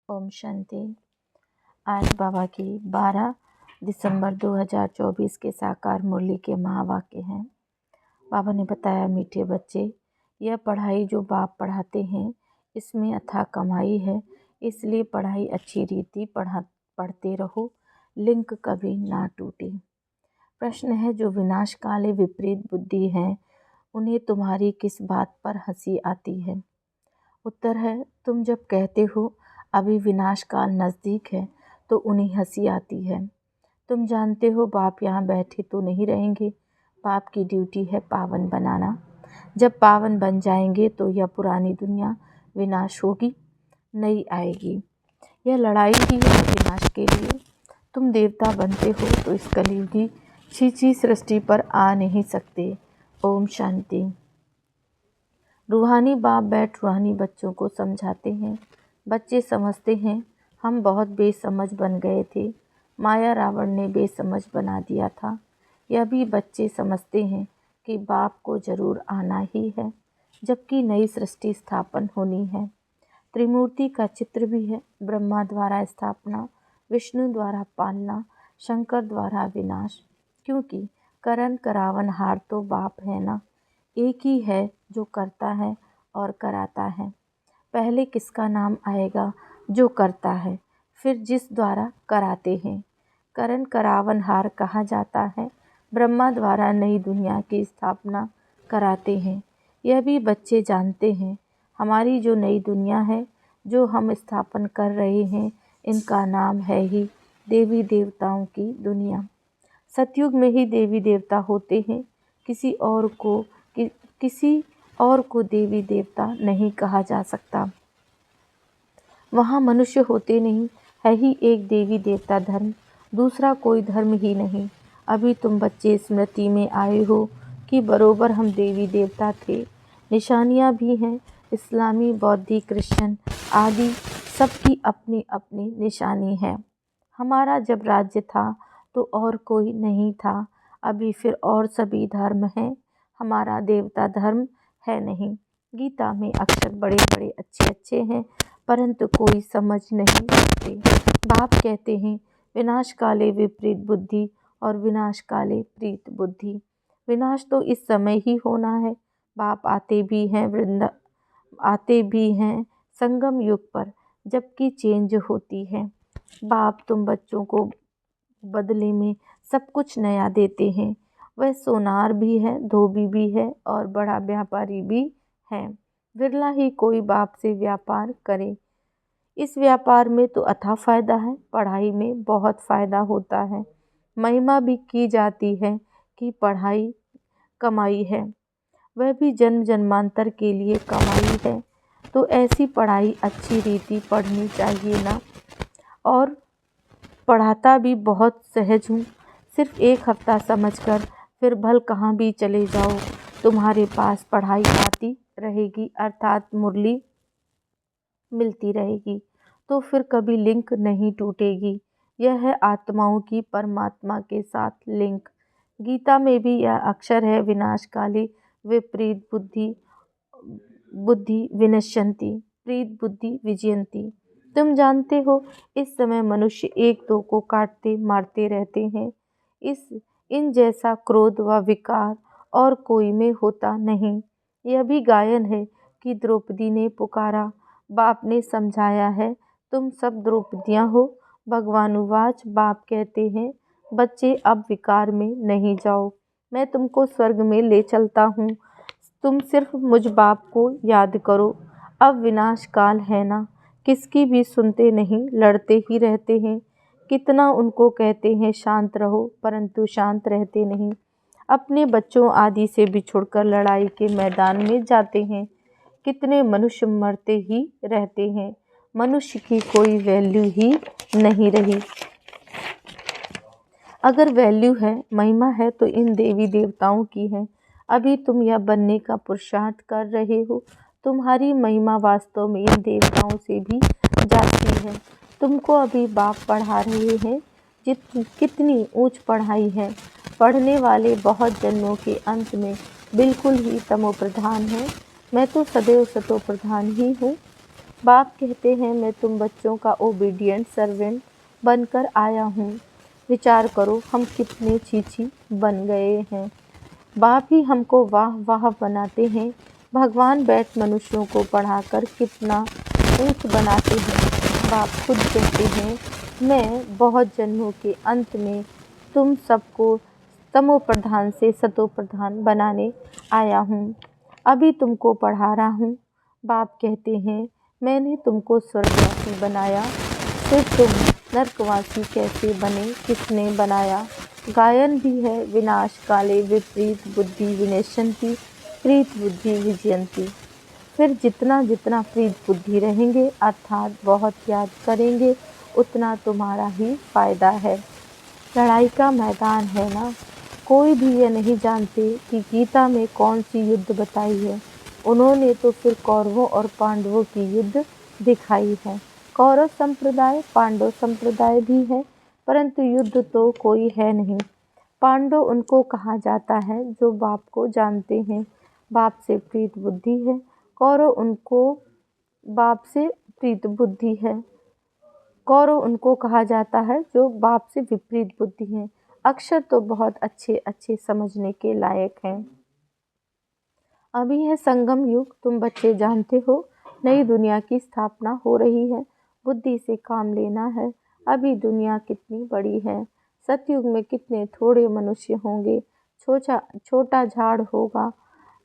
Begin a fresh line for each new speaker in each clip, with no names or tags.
ओम शांति। आज बाबा की 12 दिसंबर 2024 के साकार मुरली के महावाक्य हैं। बाबा ने बताया, मीठे बच्चे, यह पढ़ाई जो बाप पढ़ाते हैं इसमें अथाह कमाई है, इसलिए पढ़ाई अच्छी रीति पढ़ते रहो, लिंक कभी ना टूटे। प्रश्न है, जो विनाश काले विपरीत बुद्धि हैं उन्हें तुम्हारी किस बात पर हंसी आती है? उत्तर है, तुम जब कहते हो अभी विनाश काल नज़दीक है तो उन्हें हंसी आती है। तुम जानते हो बाप यहाँ बैठे तो नहीं रहेंगे, बाप की ड्यूटी है पावन बनाना। जब पावन बन जाएंगे तो यह पुरानी दुनिया विनाश होगी, नई आएगी। यह लड़ाई ही है विनाश के लिए। तुम देवता बनते हो तो इस कलयुगी छीछी सृष्टि पर आ नहीं सकते। ओम शांति। रूहानी बाप बैठ रूहानी बच्चों को समझाते हैं। बच्चे समझते हैं हम बहुत बेसमझ बन गए थे, माया रावण ने बेसमझ बना दिया था। यह भी बच्चे समझते हैं कि बाप को जरूर आना ही है, जबकि नई सृष्टि स्थापन होनी है। त्रिमूर्ति का चित्र भी है, ब्रह्मा द्वारा स्थापना, विष्णु द्वारा पालना, शंकर द्वारा विनाश। क्योंकि करण करावन हार तो बाप है ना, एक ही है जो करता है और कराता है। पहले किसका नाम आएगा? जो करता है, फिर जिस द्वारा कराते हैं। करण करावन हार कहा जाता है, ब्रह्मा द्वारा नई दुनिया की स्थापना कराते हैं। यह भी बच्चे जानते हैं, हमारी जो नई दुनिया है जो हम स्थापन कर रहे हैं, इनका नाम है ही देवी देवताओं की दुनिया। सतयुग में ही देवी देवता होते हैं, किसी और को देवी देवता नहीं कहा जा सकता। वहाँ मनुष्य होते नहीं, है ही एक देवी देवता धर्म, दूसरा कोई धर्म ही नहीं। अभी तुम बच्चे स्मृति में आए हो कि बरोबर हम देवी देवता थे। निशानियाँ भी हैं, इस्लामी, बौद्धी, क्रिश्चियन आदि सबकी अपनी अपनी निशानी है। हमारा जब राज्य था तो और कोई नहीं था, अभी फिर और सभी धर्म हैं, हमारा देवता धर्म है नहीं। गीता में अक्षर बड़े बड़े अच्छे अच्छे हैं, परंतु कोई समझ नहीं सकते। बाप कहते हैं विनाश काले विपरीत बुद्धि और विनाश काले प्रीत बुद्धि। विनाश तो इस समय ही होना है। बाप आते भी हैं संगम युग पर, जबकि चेंज होती है। बाप तुम बच्चों को बदले में सब कुछ नया देते हैं। वह सोनार भी है, धोबी भी है और बड़ा व्यापारी भी है। विरला ही कोई बाप से व्यापार करे। इस व्यापार में तो अथाह फायदा है, पढ़ाई में बहुत फायदा होता है। महिमा भी की जाती है कि पढ़ाई कमाई है, वह भी जन्म जन्मांतर के लिए कमाई है। तो ऐसी पढ़ाई अच्छी रीति पढ़नी चाहिए ना। और पढ़ाता भी बहुत सहज हूँ, सिर्फ एक हफ्ता समझकर फिर भल कहाँ भी चले जाओ, तुम्हारे पास पढ़ाई आती रहेगी, अर्थात मुरली मिलती रहेगी, तो फिर कभी लिंक नहीं टूटेगी। यह है आत्माओं की परमात्मा के साथ लिंक। गीता में भी यह अक्षर है, विनाशकाले विपरीत बुद्धि विनश्यन्ति, प्रीत बुद्धि विजयन्ति। तुम जानते हो इस समय मनुष्य एक दो को काटते मारते रहते हैं। इन जैसा क्रोध व विकार और कोई में होता नहीं। यह भी गायन है कि द्रौपदी ने पुकारा, बाप ने समझाया है, तुम सब द्रौपदियाँ हो। भगवानुवाच, बाप कहते हैं, बच्चे अब विकार में नहीं जाओ, मैं तुमको स्वर्ग में ले चलता हूँ। तुम सिर्फ मुझ बाप को याद करो। अब विनाश काल है ना, किसकी भी सुनते नहीं, लड़ते ही रहते हैं। कितना उनको कहते हैं शांत रहो, परंतु शांत रहते नहीं। अपने बच्चों आदि से बिछुड़कर लड़ाई के मैदान में जाते हैं। कितने मनुष्य मरते ही रहते हैं, मनुष्य की कोई वैल्यू ही नहीं रही। अगर वैल्यू है, महिमा है, तो इन देवी देवताओं की है। अभी तुम यह बनने का पुरुषार्थ कर रहे हो, तुम्हारी महिमा वास्तव में इन देवताओं से भी जाती है। तुमको अभी बाप पढ़ा रहे हैं, कितनी ऊंच पढ़ाई है। पढ़ने वाले बहुत जन्मों के अंत में बिल्कुल ही तमो प्रधान हैं। मैं तो सदैव सतो प्रधान ही हूँ। बाप कहते हैं मैं तुम बच्चों का ओबीडिएंट सर्वेंट बनकर आया हूँ। विचार करो हम कितने छीछी बन गए हैं। बाप ही हमको वाह वाह बनाते हैं। भगवान बैठ मनुष्यों को पढ़ाकर कितना ऊंच बनाते हैं। बाप खुद कहते हैं मैं बहुत जन्मों के अंत में तुम सबको तमो प्रधान से सतो प्रधान बनाने आया हूँ। अभी तुमको पढ़ा रहा हूँ। बाप कहते हैं मैंने तुमको स्वर्गवासी बनाया, फिर तुम नरकवासी कैसे बने, किसने बनाया। गायन भी है विनाश काले विपरीत बुद्धि विनश्यन्ति प्रीत बुद्धि विजयन्ति। फिर जितना जितना प्रीत बुद्धि रहेंगे अर्थात बहुत याद करेंगे उतना तुम्हारा ही फायदा है। लड़ाई का मैदान है ना। कोई भी ये नहीं जानते कि गीता में कौन सी युद्ध बताई है। उन्होंने तो फिर कौरवों और पांडवों की युद्ध दिखाई है। कौरव संप्रदाय पांडव संप्रदाय भी है, परंतु युद्ध तो कोई है नहीं। पांडव उनको कहा जाता है जो बाप को जानते हैं, बाप से प्रीत बुद्धि है। कौरव उनको बाप से प्रीत बुद्धि है, कौरव उनको कहा जाता है जो बाप से विपरीत बुद्धि है। अक्षर तो बहुत अच्छे अच्छे समझने के लायक हैं। अभी है संगम युग, तुम बच्चे जानते हो नई दुनिया की स्थापना हो रही है। बुद्धि से काम लेना है। अभी दुनिया कितनी बड़ी है। सतयुग में कितने थोड़े मनुष्य होंगे। छोटा झाड़ होगा,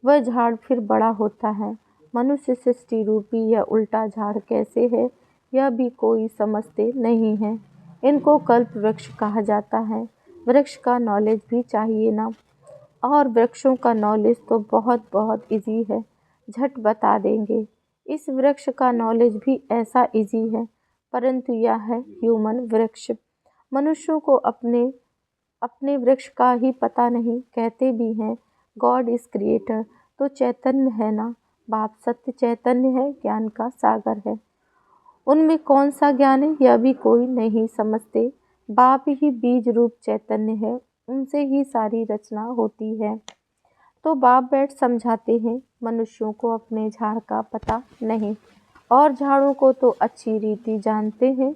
वह झाड़ फिर बड़ा होता है। मनुष्य सृष्टि रूपी यह उल्टा झाड़ कैसे है, यह भी कोई समझते नहीं है। इनको कल्प वृक्ष कहा जाता है। वृक्ष का नॉलेज भी चाहिए ना, और वृक्षों का नॉलेज तो बहुत बहुत इजी है, झट बता देंगे। इस वृक्ष का नॉलेज भी ऐसा इजी है, परंतु यह है ह्यूमन वृक्ष। मनुष्यों को अपने अपने वृक्ष का ही पता नहीं, कहते भी हैं गॉड इज क्रिएटर, तो चैतन्य है ना। बाप सत्य चैतन्य है, ज्ञान का सागर है। उनमें कौन सा ज्ञान है यह भी कोई नहीं समझते। बाप ही बीज रूप चैतन्य है, उनसे ही सारी रचना होती है। तो बाप बैठ समझाते हैं मनुष्यों को अपने झाड़ का पता नहीं, और झाड़ों को तो अच्छी रीति जानते हैं।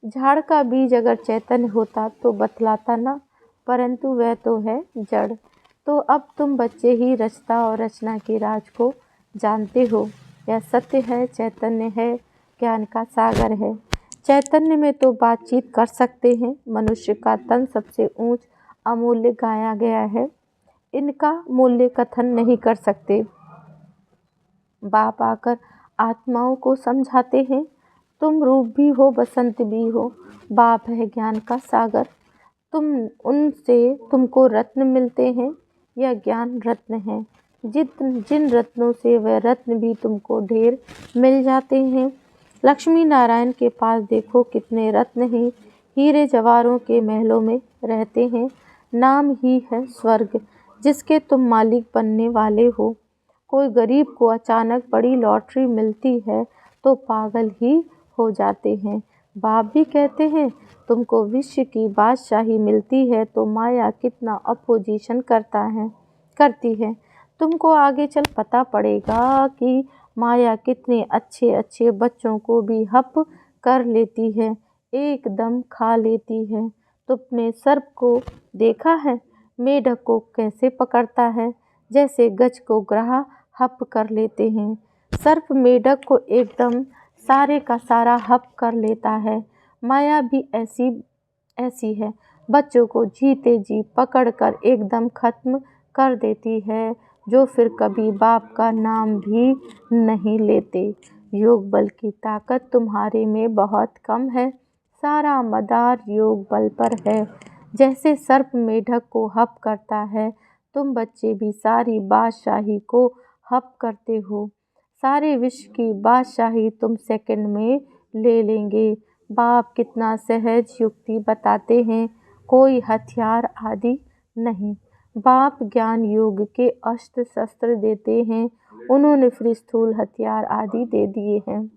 झाड़ का बीज अगर चैतन्य होता तो बतलाता ना, परंतु वह तो है जड़। तो अब तुम बच्चे ही रचता और रचना के राज को जानते हो। यह सत्य है, चैतन्य है, ज्ञान का सागर है। चैतन्य में तो बातचीत कर सकते हैं। मनुष्य का तन सबसे ऊंच अमूल्य गाया गया है, इनका मूल्य कथन नहीं कर सकते। बाप आकर आत्माओं को समझाते हैं तुम रूप भी हो बसंत भी हो। बाप है ज्ञान का सागर, तुमको रत्न मिलते हैं, यह ज्ञान रत्न है। जिन रत्नों से वह रत्न भी तुमको ढेर मिल जाते हैं। लक्ष्मी नारायण के पास देखो कितने रत्न हैं, हीरे जवाहरों के महलों में रहते हैं। नाम ही है स्वर्ग, जिसके तुम मालिक बनने वाले हो। कोई गरीब को अचानक बड़ी लॉटरी मिलती है तो पागल ही हो जाते हैं। बाप भी कहते हैं तुमको विश्व की बादशाही मिलती है तो माया कितना अपोजिशन करती है। तुमको आगे चल पता पड़ेगा कि माया कितने अच्छे अच्छे बच्चों को भी हप कर लेती है, एकदम खा लेती है। तुमने सर्प को देखा है, मेढक को कैसे पकड़ता है, जैसे गज को ग्राह हप कर लेते हैं। सर्प मेढक को एकदम सारे का सारा हप कर लेता है। माया भी ऐसी है, बच्चों को जीते जी पकड़ कर एकदम खत्म कर देती है, जो फिर कभी बाप का नाम भी नहीं लेते। योग बल की ताकत तुम्हारे में बहुत कम है, सारा मदार योग बल पर है। जैसे सर्प मेढक को हप करता है, तुम बच्चे भी सारी बादशाही को हप करते हो। सारे विश्व की बादशाही तुम सेकंड में ले लेंगे। बाप कितना सहज युक्ति बताते हैं, कोई हथियार आदि नहीं। बाप ज्ञान योग के अस्त्र शस्त्र देते हैं, उन्होंने फिर स्थूल हथियार आदि दे दिए हैं।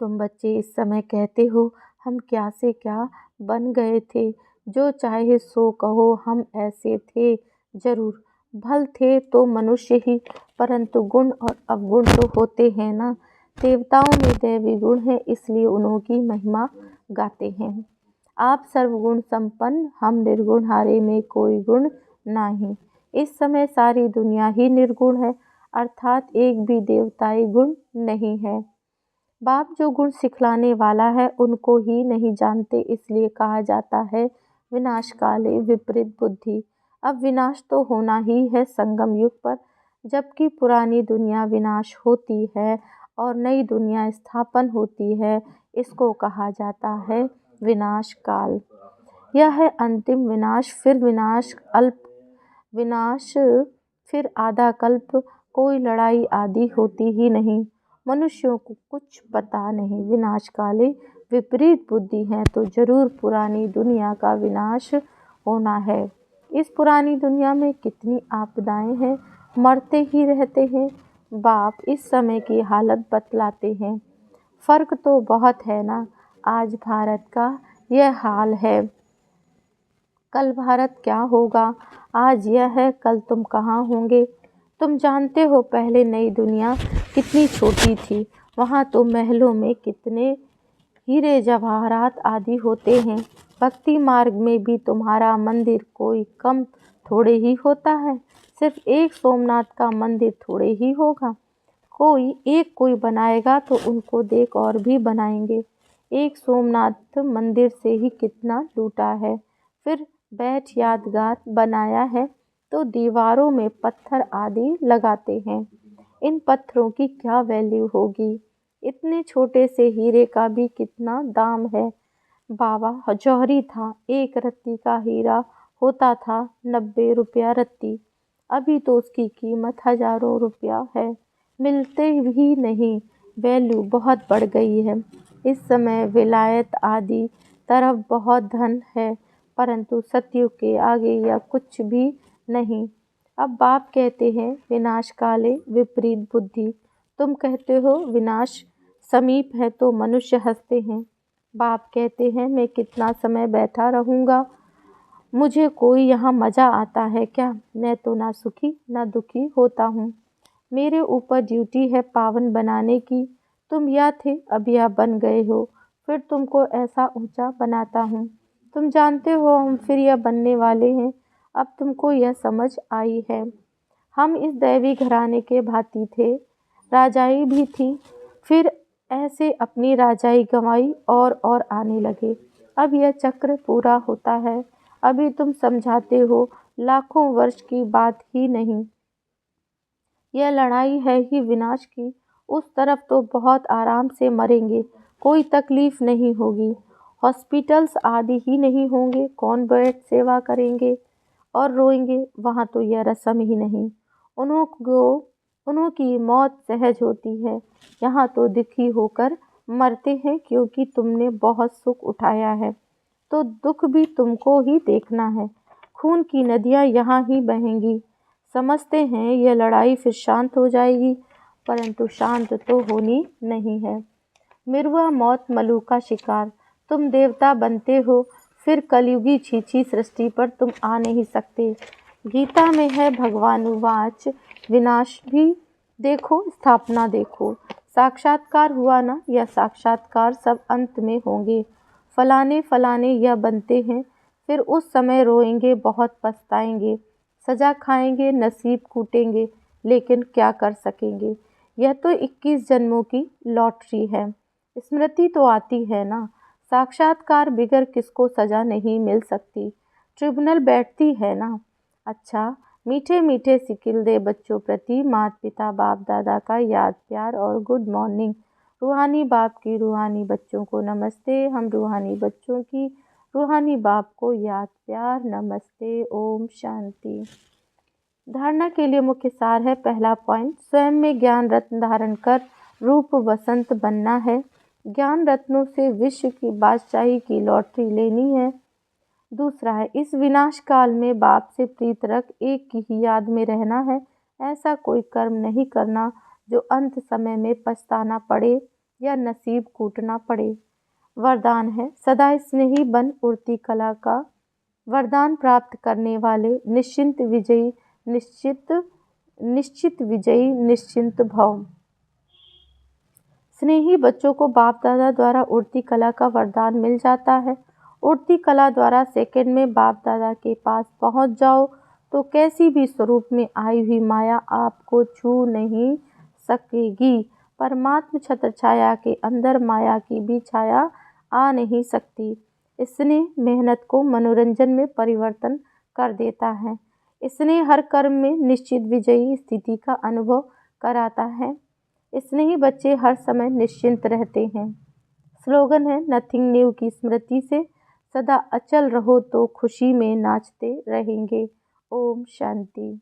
तुम बच्चे इस समय कहते हो हम क्या से क्या बन गए थे। जो चाहे सो कहो, हम ऐसे थे जरूर। भल थे तो मनुष्य ही, परंतु गुण और अवगुण तो होते हैं ना। देवताओं में दैवी गुण है, इसलिए उन्होंकी महिमा गाते हैं। आप सर्वगुण संपन्न, हम निर्गुण, हारे में कोई गुण नहीं। इस समय सारी दुनिया ही निर्गुण है, अर्थात एक भी देवताई गुण नहीं है। बाप जो गुण सिखलाने वाला है उनको ही नहीं जानते, इसलिए कहा जाता है विनाश काले विपरीत बुद्धि। अब विनाश तो होना ही है संगम युग पर, जबकि पुरानी दुनिया विनाश होती है और नई दुनिया स्थापन होती है। इसको कहा जाता है विनाश काल। यह है अंतिम विनाश, फिर विनाश, अल्प विनाश, फिर आधा कल्प। कोई लड़ाई आदि होती ही नहीं। मनुष्यों को कुछ पता नहीं। विनाश काले विपरीत बुद्धि है तो जरूर पुरानी दुनिया का विनाश होना है। इस पुरानी दुनिया में कितनी आपदाएं हैं, मरते ही रहते हैं। बाप इस समय की हालत बतलाते हैं। फर्क तो बहुत है ना। आज भारत का यह हाल है, कल भारत क्या होगा। आज यह है, कल तुम कहाँ होंगे। तुम जानते हो पहले नई दुनिया कितनी छोटी थी। वहाँ तो महलों में कितने हीरे जवाहरात आदि होते हैं। भक्ति मार्ग में भी तुम्हारा मंदिर कोई कम थोड़े ही होता है। सिर्फ एक सोमनाथ का मंदिर थोड़े ही होगा। कोई बनाएगा तो उनको देख और भी बनाएंगे। एक सोमनाथ मंदिर से ही कितना लूटा है। फिर बैठ यादगार बनाया है तो दीवारों में पत्थर आदि लगाते हैं। इन पत्थरों की क्या वैल्यू होगी। इतने छोटे से हीरे का भी कितना दाम है। बाबा जौहरी था, एक रत्ती का हीरा होता था 90 रुपया रत्ती। अभी तो उसकी कीमत हजारों रुपया है, मिलते भी नहीं। वैल्यू बहुत बढ़ गई है। इस समय विलायत आदि तरफ बहुत धन है, परंतु सतयुग के आगे यह कुछ भी नहीं। अब बाप कहते हैं विनाश काले विपरीत बुद्धि। तुम कहते हो विनाश समीप है तो मनुष्य हंसते हैं। बाप कहते हैं मैं कितना समय बैठा रहूँगा, मुझे कोई यहाँ मज़ा आता है क्या। मैं तो ना सुखी ना दुखी होता हूँ। मेरे ऊपर ड्यूटी है पावन बनाने की। तुम या थे, अब या बन गए हो, फिर तुमको ऐसा ऊंचा बनाता हूँ। तुम जानते हो हम फिर यह बनने वाले हैं। अब तुमको यह समझ आई है। हम इस दैवी घराने के भांति थे, राजाई भी थी, फिर ऐसे अपनी राजाई गंवाई और आने लगे। अब यह चक्र पूरा होता है। अभी तुम समझाते हो, लाखों वर्ष की बात ही नहीं। यह लड़ाई है ही विनाश की। उस तरफ तो बहुत आराम से मरेंगे, कोई तकलीफ नहीं होगी। हॉस्पिटल्स आदि ही नहीं होंगे, कौन बेड सेवा करेंगे और रोएंगे। वहाँ तो यह रस्म ही नहीं। उन्होंकी मौत सहज होती है। यहाँ तो दुखी होकर मरते हैं, क्योंकि तुमने बहुत सुख उठाया है तो दुख भी तुमको ही देखना है। खून की नदियाँ यहाँ ही बहेंगी। समझते हैं यह लड़ाई फिर शांत हो जाएगी, परंतु शांत तो होनी नहीं है। मिरुआ मौत मलू का शिकार। तुम देवता बनते हो, फिर कलयुगी छीछी सृष्टि पर तुम आ नहीं सकते। गीता में है भगवानुवाच, विनाश भी देखो स्थापना देखो। साक्षात्कार हुआ ना, यह साक्षात्कार सब अंत में होंगे। फलाने फलाने यह बनते हैं, फिर उस समय रोएंगे, बहुत पछताएंगे, सजा खाएंगे, नसीब कूटेंगे, लेकिन क्या कर सकेंगे। यह तो 21 जन्मों की लॉटरी है। स्मृति तो आती है ना। साक्षात्कार बिगर किसको सजा नहीं मिल सकती। ट्रिब्यूनल बैठती है ना। अच्छा, मीठे मीठे सिकिल दे बच्चों प्रति माता पिता बाप दादा का याद प्यार और गुड मॉर्निंग। रूहानी बाप की रूहानी बच्चों को नमस्ते। हम रूहानी बच्चों की रूहानी बाप को याद प्यार नमस्ते। ओम शांति। धारणा के लिए मुख्य सार है। पहला पॉइंट, स्वयं में ज्ञान रत्न धारण कर रूप वसंत बनना है। ज्ञान रत्नों से विश्व की बादशाही की लॉटरी लेनी है। दूसरा है, इस विनाश काल में बाप से प्रीत रख एक की ही याद में रहना है। ऐसा कोई कर्म नहीं करना जो अंत समय में पछताना पड़े या नसीब कूटना पड़े। वरदान है, सदा स्नेही बन उड़ती कला का वरदान प्राप्त करने वाले निश्चिंत विजयी निश्चित विजयी निश्चिंत भव। स्नेही बच्चों को बाप दादा द्वारा उड़ती कला का वरदान मिल जाता है। उड़ती कला द्वारा सेकंड में बाप दादा के पास पहुंच जाओ तो कैसी भी स्वरूप में आई हुई माया आपको छू नहीं सकेगी। परमात्म छत्र छाया के अंदर माया की भी छाया आ नहीं सकती। इसने मेहनत को मनोरंजन में परिवर्तन कर देता है। इसने हर कर्म में निश्चित विजयी स्थिति का अनुभव कराता है। इसने ही बच्चे हर समय निश्चिंत रहते हैं। स्लोगन है नथिंग न्यू की स्मृति से सदा अचल रहो तो खुशी में नाचते रहेंगे। ओम शांति।